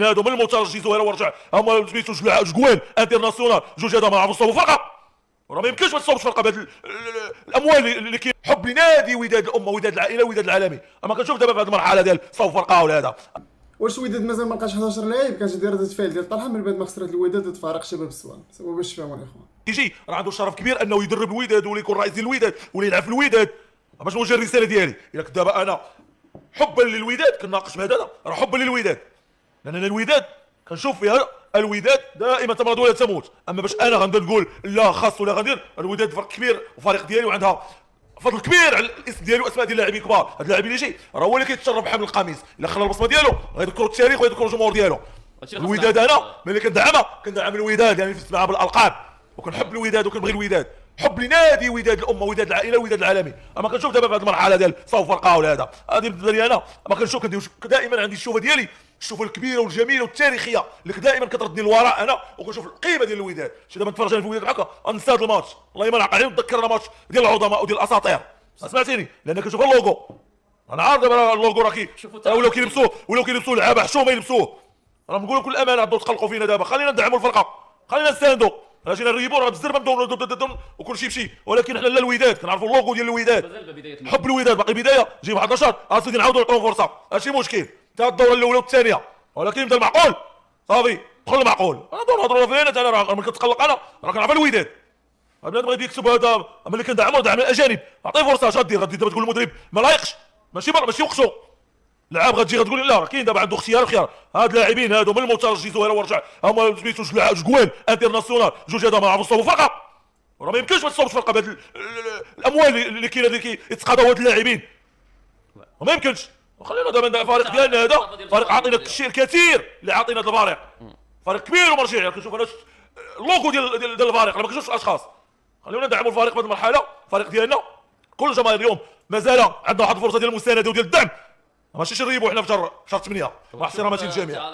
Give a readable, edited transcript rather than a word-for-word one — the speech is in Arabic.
هادو من الموتور جيزو هنا ورجع هما سميتو جوان انترناسيونال جوج هذا ما عرفوش يصوبوا فرقه. راه ما يمكنش ما تصوبش فرقه بهاد الاموال اللي كاين. حب لنادي وداد الامه وداد العائله وداد العالمي. اما كنشوف دابا في هذه المرحله ديال صوب فرقه ولا هذا. واش وداد مازال ما لقاش 11 لاعب؟ كانت دايره ردة فعل ديال طلحه من بعد ما خسرت الوداد ضد فريق شباب السوان. سبب باش تفهموا الاخوان. يجي راه عنده الشرف كبير انه يدرب الوداد ولا يكون رئيس ديال الوداد ولا يلعب في الوداد. باش نوجه الرساله ديالي الا كنت دابا انا حبا للوداد كناقش بهذا راه حبا للوداد، لان انا الوداد كنشوف فيها الوداد دائما تمرض ولا تموت. اما باش انا غنبدا نقول لا خاص ولا غندير، الوداد فريق كبير وفريق ديالي وعندها فضل كبير على الاسم ديالي واسماء ديال اللاعبين كبار. هاد اللاعب اللي جاي راه هو اللي كيتشرف بحمل القميص، الا خلى البصمه ديالو غيذكروا التاريخ ويذكروا الجمهور ديالو. الوداد انا ملي كندعم الوداد، يعني فزت معاه بالالقاب وكنحب الوداد وكنبغي الوداد حب لنادي وداد الامه وداد العائله وداد العالمي. اما كنشوف دابا في هذه المرحله ديال صوب فرقه ولا هذا، هذه بالنسبه لي انا ما كنشوف دائما عندي الشوفه ديالي الشوفه الكبيره والجميله والتاريخيه اللي دائما كتردني للوراء انا وكنشوف القيمه ديال الوداد. شي دابا نتفرج على الوداد هكا ننسى هذا الماتش، والله ما نعقل عليه نتذكر ماتش ديال العظماء وديال الاساطير. سمعتيني؟ لان كنشوف اللوغو انا عارف دابا اللوغو راه ولاو كيلبسوه لعابه حشومه يلبسوه. راه نقولوا كل امانه عندو تقلقوا فينا دابا، خلينا ندعموا الفرقه، خلينا نستاندوا. راه جينا نريبوا راه بالزربه نبداو وكل شيء يمشي، ولكن حنا لا الوداد كنعرفوا اللوغو ديال الوداد، حب الوداد باقي بدايه. جيب 11 اسيدي نعاودوا نعطيهم فرصه، ماشي مشكل حتى الدوره الاولى والثانيه، ولكن يبدا المعقول صافي دخل المعقول. نهضروا فينا انا راه ملي كنتقلق انا راه كنعرف الوداد بنادم غادي يكسب هذا. ملي كندعموا دعم الاجانب عطيه فرصه. اش غدير؟ غادي دابا تقول المدرب ما لايقش، ماشي وقشو لعاب غتجي غتقول لا راه كاين دابا عنده اختيار. هاد اللاعبين هادو من الموتور جيزو هنا ورجع هما سميتو جوان انترناسيونال جوج هذا ما عرفوش يصوبوا فرقه. راه ما يمكنش ما تصوبش فرقه بهاد الاموال اللي كاينه اللي كيتقاضاو هاد اللاعبين، ما يمكنش. خلينا دابا الفريق ديالنا هذا فريق عاطينا الشيء الكثير اللي عاطينا هذا الفريق، فريق كبير ومرجعي. كنشوف انا اللوغو ديال الفريق ما كنشوفش الاشخاص. خلينا ندعموا الفريق في هذه المرحله، الفريق ديالنا كل الجماهير اليوم مازال عندنا واحد الفرصه ديال المسانده وديال الدعم. ماشي نريبوا حنا في شهر 8 مع احتراماتي للجميع.